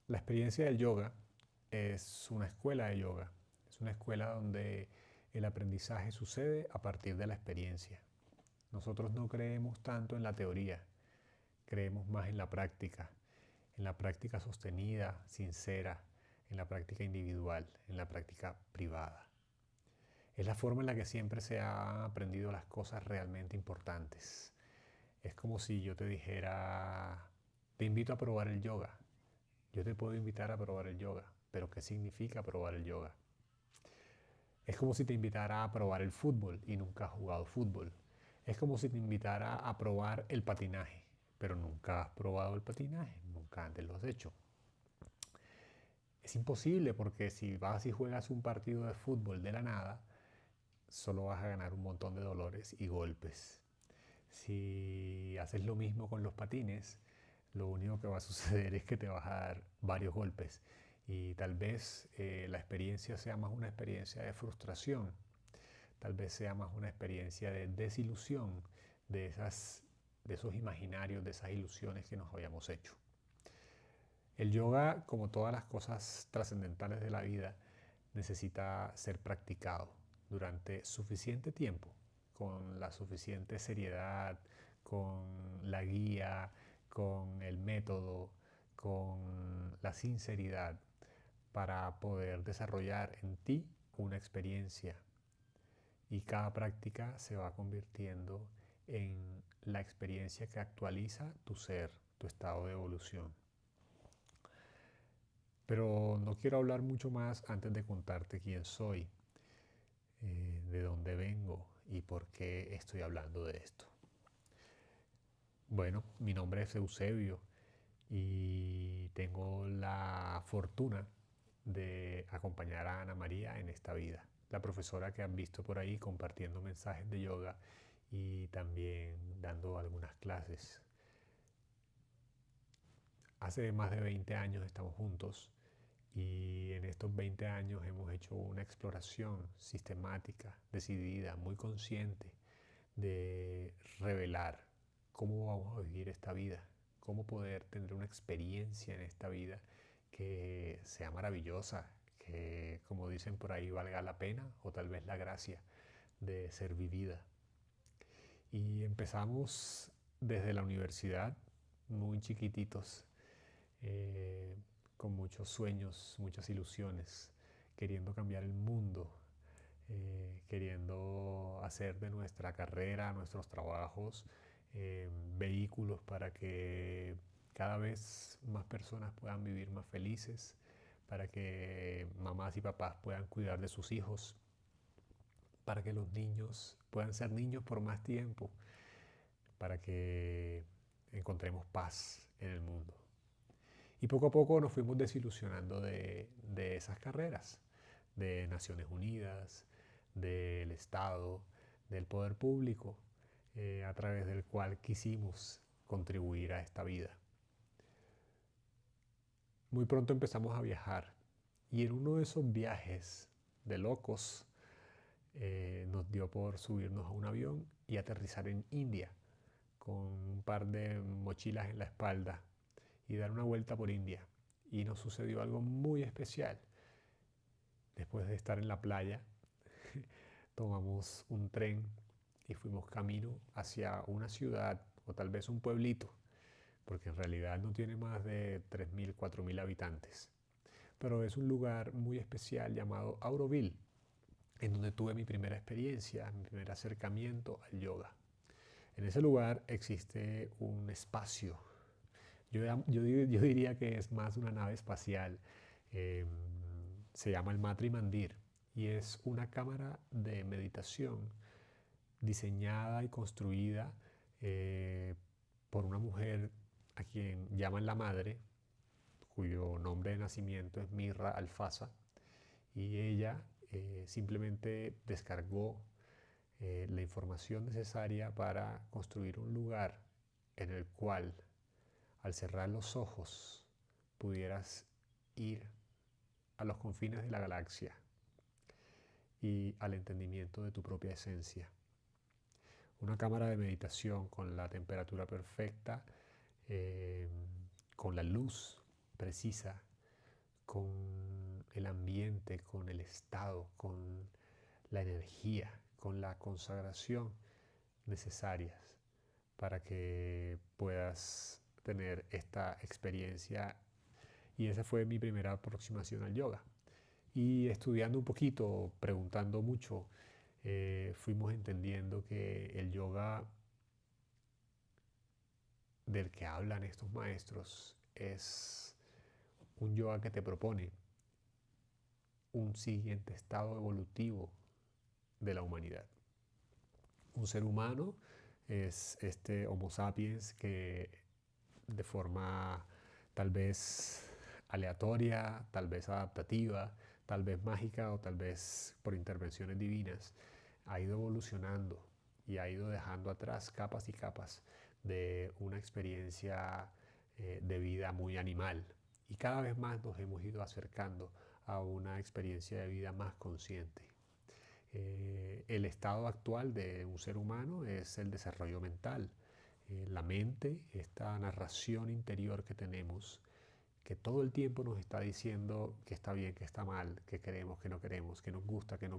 La experiencia del yoga es una escuela de yoga. Es una escuela donde el aprendizaje sucede a partir de la experiencia. Nosotros no creemos tanto en la teoría, creemos más en la práctica sostenida, sincera, en la práctica individual, en la práctica privada. Es la forma en la que siempre se han aprendido las cosas realmente importantes. Es como si yo te dijera, te invito a probar el yoga. Yo te puedo invitar a probar el yoga, pero ¿qué significa probar el yoga? Es como si te invitara a probar el fútbol y nunca has jugado fútbol. Es como si te invitara a probar el patinaje, pero nunca has probado el patinaje, nunca antes lo has hecho. Es imposible porque si vas y juegas un partido de fútbol de la nada, solo vas a ganar un montón de dolores y golpes. Si haces lo mismo con los patines, lo único que va a suceder es que te vas a dar varios golpes y tal vez la experiencia sea más una experiencia de frustración, tal vez sea más una experiencia de desilusión de, de esos imaginarios, de esas ilusiones que nos habíamos hecho. El yoga, como todas las cosas trascendentales de la vida, necesita ser practicado durante suficiente tiempo, con la suficiente seriedad, con la guía, con el método, con la sinceridad, para poder desarrollar en ti una experiencia. Y cada práctica se va convirtiendo en la experiencia que actualiza tu ser, tu estado de evolución. Pero no quiero hablar mucho más antes de contarte quién soy, de dónde vengo y por qué estoy hablando de esto. Bueno, mi nombre es Eusebio y tengo la fortuna de acompañar a Ana María en esta vida, la profesora que han visto por ahí compartiendo mensajes de yoga y también dando algunas clases. Hace más de 20 años estamos juntos y en estos 20 años hemos hecho una exploración sistemática, decidida, muy consciente de revelar cómo vamos a vivir esta vida, cómo poder tener una experiencia en esta vida que sea maravillosa, que como dicen por ahí valga la pena o tal vez la gracia de ser vivida. Y empezamos desde la universidad, muy chiquititos, eh, con muchos sueños, muchas ilusiones, queriendo cambiar el mundo, queriendo hacer de nuestra carrera, nuestros trabajos, vehículos para que cada vez más personas puedan vivir más felices, para que mamás y papás puedan cuidar de sus hijos, para que los niños puedan ser niños por más tiempo, para que encontremos paz en el mundo. Y poco a poco nos fuimos desilusionando de esas carreras, de Naciones Unidas, del Estado, del poder público, a través del cual quisimos contribuir a esta vida. Muy pronto empezamos a viajar y en uno de esos viajes de locos nos dio por subirnos a un avión y aterrizar en India con un par de mochilas en la espalda y dar una vuelta por India. Y nos sucedió algo muy especial. Después de estar en la playa, tomamos un tren y fuimos camino hacia una ciudad o tal vez un pueblito, porque en realidad no tiene más de 3.000, 4.000 habitantes. Pero es un lugar muy especial llamado Auroville, en donde tuve mi primera experiencia, mi primer acercamiento al yoga. En ese lugar existe un espacio. Yo diría que es más una nave espacial. eh, Se llama el Matri Mandir y es una cámara de meditación diseñada y construida eh, por una mujer a quien llaman la madre, cuyo nombre de nacimiento es Mirra Alfasa, y ella simplemente descargó la información necesaria para construir un lugar en el cual al cerrar los ojos pudieras ir a los confines de la galaxia y al entendimiento de tu propia esencia. Una cámara de meditación con la temperatura perfecta, eh, con la luz precisa, con el ambiente, con el estado, con la energía, con la consagración necesarias para que puedas tener esta experiencia. Y esa fue mi primera aproximación al yoga. Y estudiando un poquito, preguntando mucho, fuimos entendiendo que el yoga del que hablan estos maestros es un yoga que te propone un siguiente estado evolutivo de la humanidad. Un ser humano es este Homo sapiens que de forma tal vez aleatoria, tal vez adaptativa, tal vez mágica o tal vez por intervenciones divinas, ha ido evolucionando y ha ido dejando atrás capas y capas de una experiencia de vida muy animal. Y cada vez más nos hemos ido acercando a una experiencia de vida más consciente. El estado actual de un ser humano es el desarrollo mental. La mente, esta narración interior que tenemos, que todo el tiempo nos está diciendo que está bien, que está mal, que queremos, que no queremos, que nos gusta, que no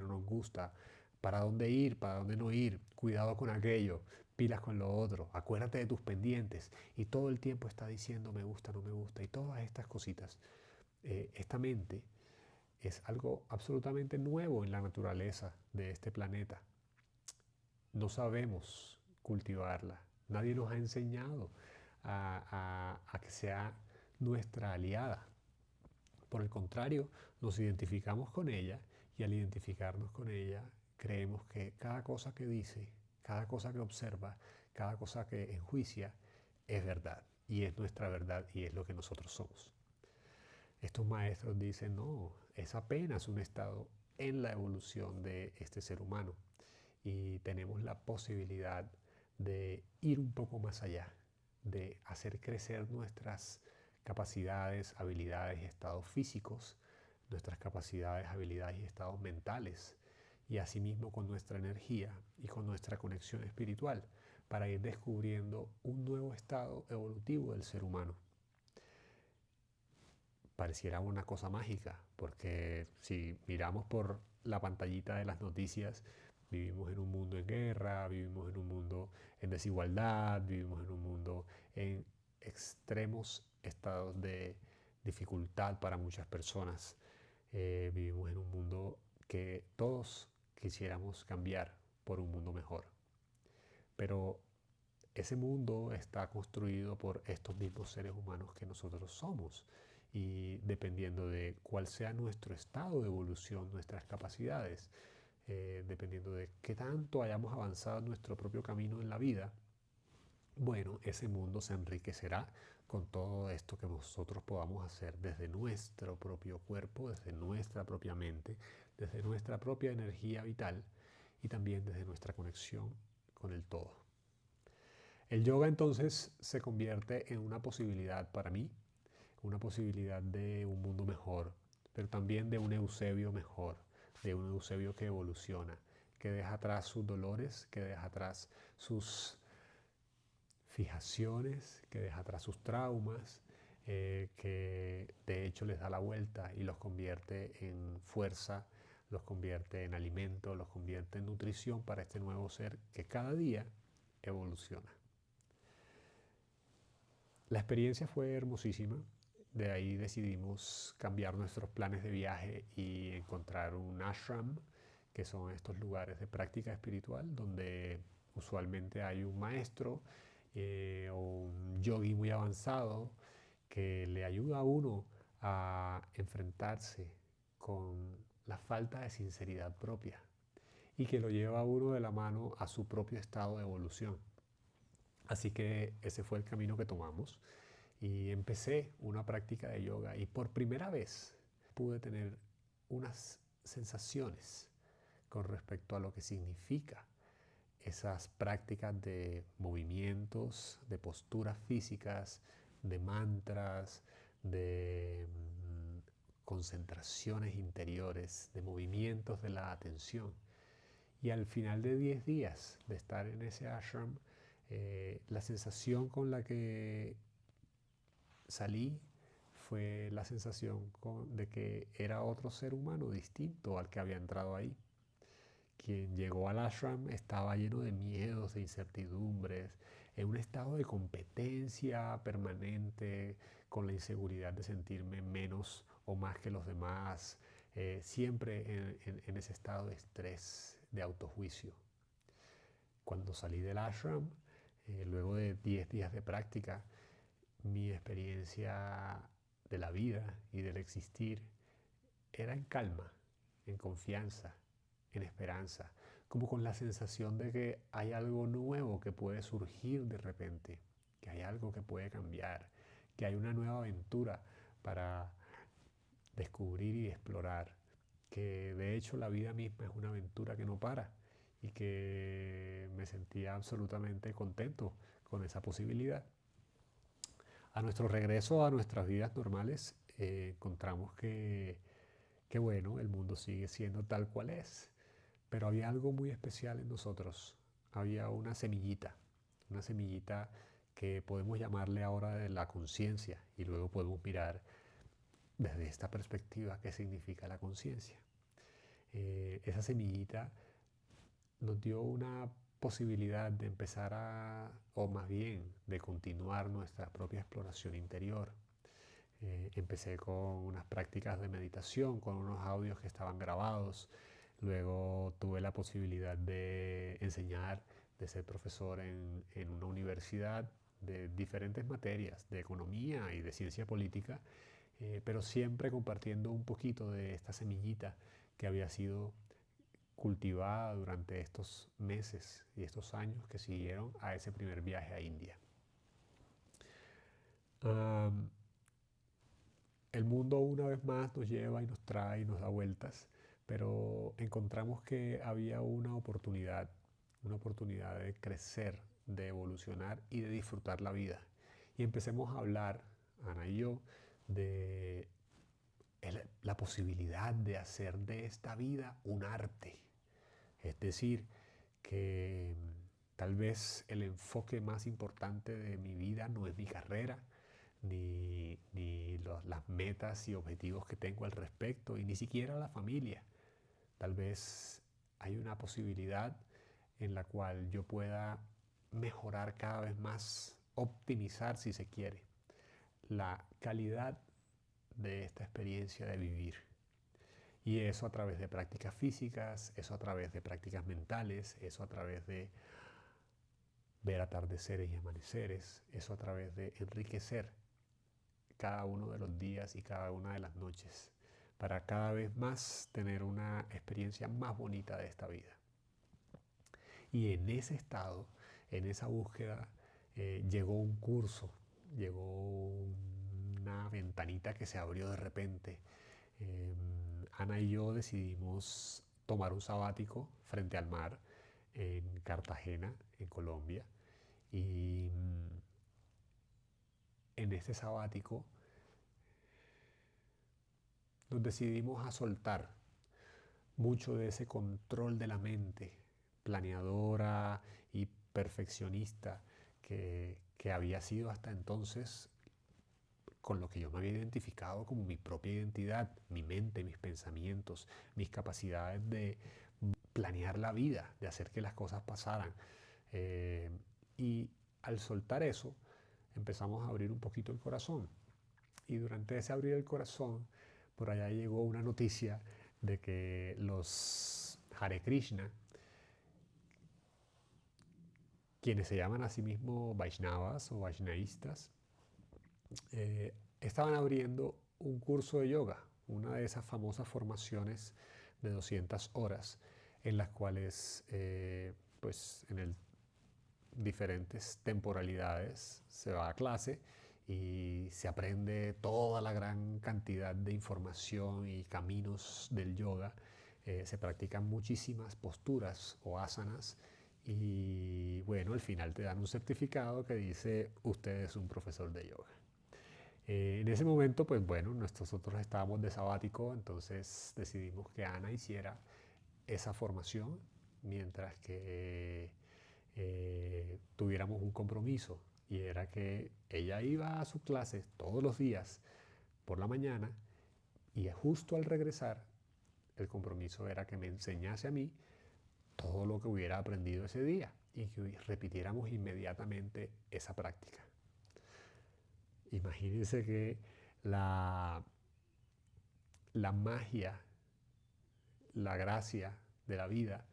nos gusta, para dónde ir, para dónde no ir, cuidado con aquello, pilas con lo otro, acuérdate de tus pendientes. Y todo el tiempo está diciendo me gusta, no me gusta, y todas estas cositas. Esta mente es algo absolutamente nuevo en la naturaleza de este planeta. No sabemos cultivarla. Nadie nos ha enseñado a que sea nuestra aliada. Por el contrario, nos identificamos con ella y al identificarnos con ella creemos que cada cosa que dice, cada cosa que observa, cada cosa que enjuicia es verdad y es nuestra verdad y es lo que nosotros somos. Estos maestros dicen, no, es apenas un estado en la evolución de este ser humano y tenemos la posibilidad de ir un poco más allá, de hacer crecer nuestras capacidades, habilidades y estados físicos, nuestras capacidades, habilidades y estados mentales, y asimismo con nuestra energía y con nuestra conexión espiritual, para ir descubriendo un nuevo estado evolutivo del ser humano. Pareciera una cosa mágica, porque si miramos por la pantallita de las noticias, vivimos en un mundo en guerra, vivimos en un mundo en desigualdad, vivimos en un mundo en extremos estados de dificultad para muchas personas. Vivimos en un mundo que todos quisiéramos cambiar por un mundo mejor. Pero ese mundo está construido por estos mismos seres humanos que nosotros somos. Y dependiendo de cuál sea nuestro estado de evolución, nuestras capacidades, dependiendo de qué tanto hayamos avanzado en nuestro propio camino en la vida, bueno, ese mundo se enriquecerá con todo esto que nosotros podamos hacer desde nuestro propio cuerpo, desde nuestra propia mente, desde nuestra propia energía vital y también desde nuestra conexión con el todo. El yoga entonces se convierte en una posibilidad para mí, una posibilidad de un mundo mejor, pero también de un Eusebio mejor, de un Eusebio que evoluciona, que deja atrás sus dolores, que deja atrás sus fijaciones, que deja atrás sus traumas, que de hecho les da la vuelta y los convierte en fuerza, los convierte en alimento, los convierte en nutrición para este nuevo ser que cada día evoluciona. La experiencia fue hermosísima. De ahí decidimos cambiar nuestros planes de viaje y encontrar un ashram, que son estos lugares de práctica espiritual donde usualmente hay un maestro o un yogi muy avanzado que le ayuda a uno a enfrentarse con la falta de sinceridad propia y que lo lleva a uno de la mano a su propio estado de evolución. Así que ese fue el camino que tomamos y empecé una práctica de yoga y por primera vez pude tener unas sensaciones con respecto a lo que significa esas prácticas de movimientos, de posturas físicas, de mantras, de concentraciones interiores, de movimientos de la atención. Y al final de 10 días de estar en ese ashram, la sensación con la que salí fue la sensación de que era otro ser humano distinto al que había entrado ahí. Quien llegó al ashram estaba lleno de miedos, de incertidumbres, en un estado de competencia permanente, con la inseguridad de sentirme menos o más que los demás, siempre en ese estado de estrés, de autojuicio. Cuando salí del ashram, luego de 10 días de práctica, mi experiencia de la vida y del existir era en calma, en confianza, en esperanza, como con la sensación de que hay algo nuevo que puede surgir de repente, que hay algo que puede cambiar, que hay una nueva aventura para descubrir y explorar, que de hecho la vida misma es una aventura que no para y que me sentía absolutamente contento con esa posibilidad. A nuestro regreso a nuestras vidas normales, encontramos que bueno, el mundo sigue siendo tal cual es, pero había algo muy especial en nosotros. Había una semillita que podemos llamarle ahora de la conciencia y luego podemos mirar desde esta perspectiva qué significa la conciencia. Esa semillita nos dio una posibilidad de empezar o más bien, de continuar nuestra propia exploración interior. Empecé con unas prácticas de meditación, con unos audios que estaban grabados. Luego tuve la posibilidad de enseñar, de ser profesor en una universidad de diferentes materias, de economía y de ciencia política, pero siempre compartiendo un poquito de esta semillita que había sido cultivada durante estos meses y estos años que siguieron a ese primer viaje a India. Um, el mundo una vez más nos lleva y nos trae y nos da vueltas, pero encontramos que había una oportunidad de crecer, de evolucionar y de disfrutar la vida. Y empecemos a hablar, Ana y yo, de la posibilidad de hacer de esta vida un arte. Es decir, que tal vez el enfoque más importante de mi vida no es mi carrera, ni las metas y objetivos que tengo al respecto, y ni siquiera la familia. Tal vez hay una posibilidad en la cual yo pueda mejorar cada vez más, optimizar si se quiere, la calidad de esta experiencia de vivir. Y eso a través de prácticas físicas, eso a través de prácticas mentales, eso a través de ver atardeceres y amaneceres, eso a través de enriquecer cada uno de los días y cada una de las noches para cada vez más tener una experiencia más bonita de esta vida. Y en ese estado, en esa búsqueda, llegó un curso, llegó una ventanita que se abrió de repente. Ana y yo decidimos tomar un sabático frente al mar en Cartagena, en Colombia. Y en ese sabático nos decidimos a soltar mucho de ese control de la mente, planeadora y perfeccionista que había sido hasta entonces con lo que yo me había identificado como mi propia identidad, mi mente, mis pensamientos, mis capacidades de planear la vida, de hacer que las cosas pasaran. Eh, y al soltar eso, empezamos a abrir un poquito el corazón. Y durante ese abrir el corazón, por allá llegó una noticia de que los Hare Krishna, quienes se llaman a sí mismos Vaishnavas o Vaishnavistas, estaban abriendo un curso de yoga, una de esas famosas formaciones de 200 horas en las cuales pues en diferentes temporalidades se va a clase y se aprende toda la gran cantidad de información y caminos del yoga. Se practican muchísimas posturas o asanas y bueno, al final te dan un certificado que dice usted es un profesor de yoga. En ese momento, pues bueno, nosotros estábamos de sabático, entonces decidimos que Ana hiciera esa formación mientras que tuviéramos un compromiso y era que ella iba a sus clases todos los días, por la mañana y justo al regresar el compromiso era que me enseñase a mí todo lo que hubiera aprendido ese día y que repitiéramos inmediatamente esa práctica. Imagínense que la, la magia, la gracia de la vida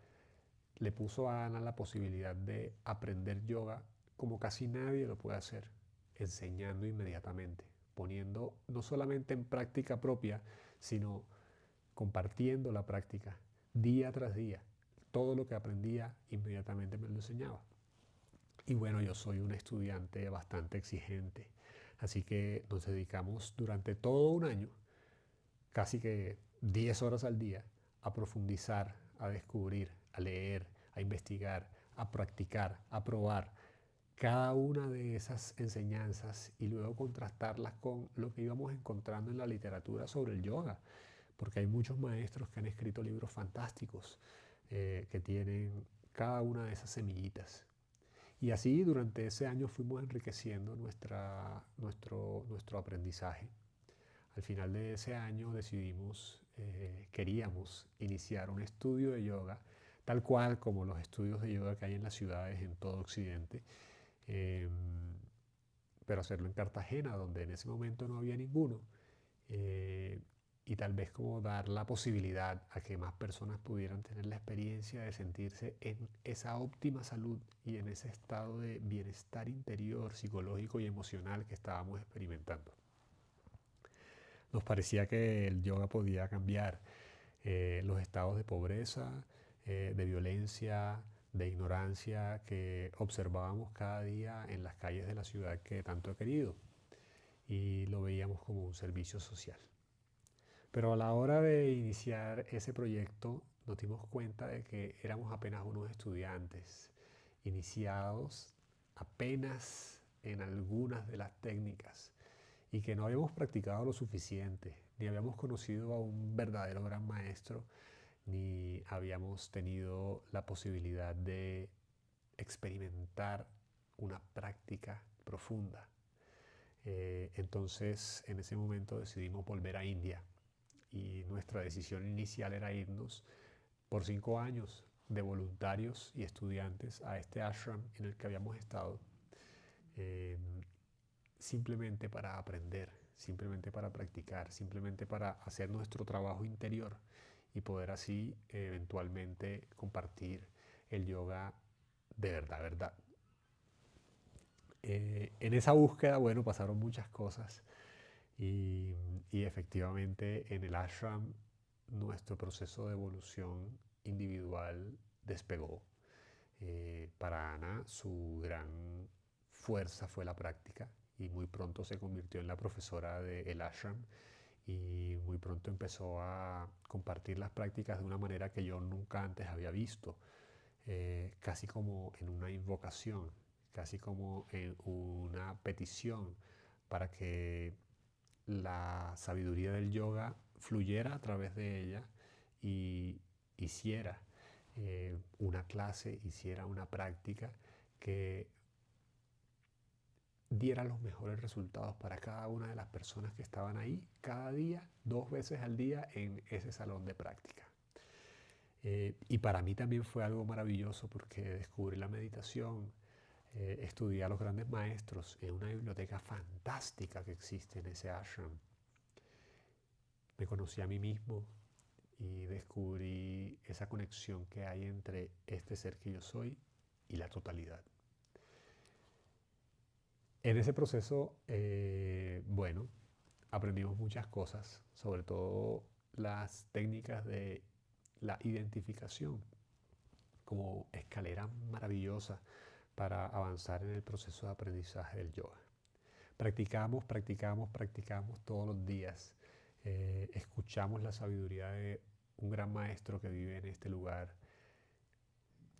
le puso a Ana la posibilidad de aprender yoga como casi nadie lo puede hacer, enseñando inmediatamente, poniendo no solamente en práctica propia, sino compartiendo la práctica día tras día. Todo lo que aprendía inmediatamente me lo enseñaba. Y bueno, yo soy un estudiante bastante exigente, así que nos dedicamos durante todo un año, casi que 10 horas al día, a profundizar, a descubrir, a leer, a investigar, a practicar, a probar cada una de esas enseñanzas y luego contrastarlas con lo que íbamos encontrando en la literatura sobre el yoga, porque hay muchos maestros que han escrito libros fantásticos que tienen cada una de esas semillitas. Y así durante ese año fuimos enriqueciendo nuestro aprendizaje. Al final de ese año decidimos, queríamos iniciar un estudio de yoga, tal cual como los estudios de yoga que hay en las ciudades en todo Occidente, eh, pero hacerlo en Cartagena, donde en ese momento no había ninguno, eh, y tal vez como dar la posibilidad a que más personas pudieran tener la experiencia de sentirse en esa óptima salud y en ese estado de bienestar interior, psicológico y emocional que estábamos experimentando. Nos parecía que el yoga podía cambiar los estados de pobreza, de violencia, de ignorancia que observábamos cada día en las calles de la ciudad que tanto he querido, y lo veíamos como un servicio social. Pero a la hora de iniciar ese proyecto nos dimos cuenta de que éramos apenas unos estudiantes, iniciados apenas en algunas de las técnicas y que no habíamos practicado lo suficiente, ni habíamos conocido a un verdadero gran maestro, ni habíamos tenido la posibilidad de experimentar una práctica profunda. Entonces, en ese momento decidimos volver a India y nuestra decisión inicial era irnos por 5 años de voluntarios y estudiantes a este ashram en el que habíamos estado, eh, simplemente para aprender, simplemente para practicar, simplemente para hacer nuestro trabajo interior y poder así eventualmente compartir el yoga de verdad, verdad. En esa búsqueda, bueno, pasaron muchas cosas y, y efectivamente en el ashram nuestro proceso de evolución individual despegó. Para Ana su gran fuerza fue la práctica y muy pronto se convirtió en la profesora del ashram y muy pronto empezó a compartir las prácticas de una manera que yo nunca antes había visto, casi como en una invocación, casi como en una petición para que la sabiduría del yoga fluyera a través de ella y hiciera una clase, hiciera una práctica que diera los mejores resultados para cada una de las personas que estaban ahí, cada día, 2 veces al día en ese salón de práctica. Y para mí también fue algo maravilloso porque descubrí la meditación, estudié a los grandes maestros en una biblioteca fantástica que existe en ese ashram. Me conocí a mí mismo y descubrí esa conexión que hay entre este ser que yo soy y la totalidad. En ese proceso, bueno, aprendimos muchas cosas, sobre todo las técnicas de la identificación como escalera maravillosa para avanzar en el proceso de aprendizaje del yoga. Practicamos, practicamos, practicamos todos los días. Escuchamos la sabiduría de un gran maestro que vive en este lugar.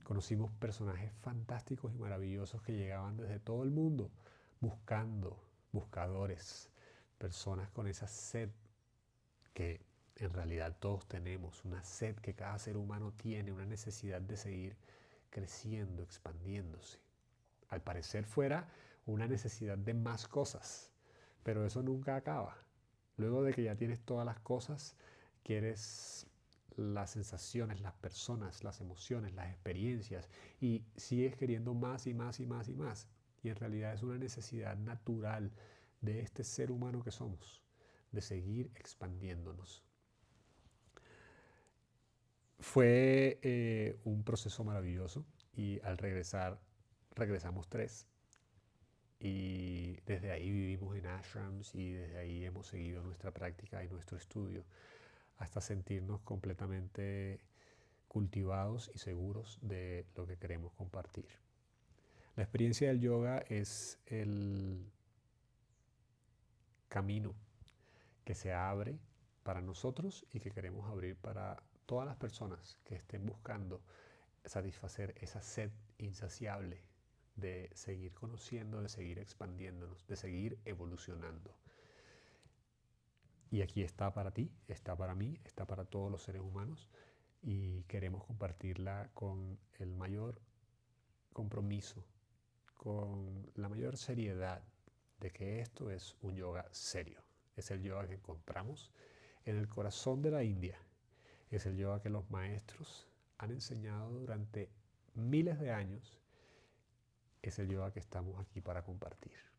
Conocimos personajes fantásticos y maravillosos que llegaban desde todo el mundo buscando, buscadores, personas con esa sed que en realidad todos tenemos, una sed que cada ser humano tiene, una necesidad de seguir creciendo, expandiéndose. Al parecer fuera una necesidad de más cosas, pero eso nunca acaba. Luego de que ya tienes todas las cosas, quieres las sensaciones, las personas, las emociones, las experiencias y sigues queriendo más y más y más y más. Y en realidad es una necesidad natural de este ser humano que somos, de seguir expandiéndonos. Fue un proceso maravilloso y al regresar, regresamos tres y desde ahí vivimos en ashrams y desde ahí hemos seguido nuestra práctica y nuestro estudio hasta sentirnos completamente cultivados y seguros de lo que queremos compartir. La experiencia del yoga es el camino que se abre para nosotros y que queremos abrir para todas las personas que estén buscando satisfacer esa sed insaciable de seguir conociendo, de seguir expandiéndonos, de seguir evolucionando. Y aquí está para ti, está para mí, está para todos los seres humanos y queremos compartirla con el mayor compromiso, con la mayor seriedad de que esto es un yoga serio. Es el yoga que encontramos en el corazón de la India. Es el yoga que los maestros han enseñado durante miles de años. Es el yoga que estamos aquí para compartir.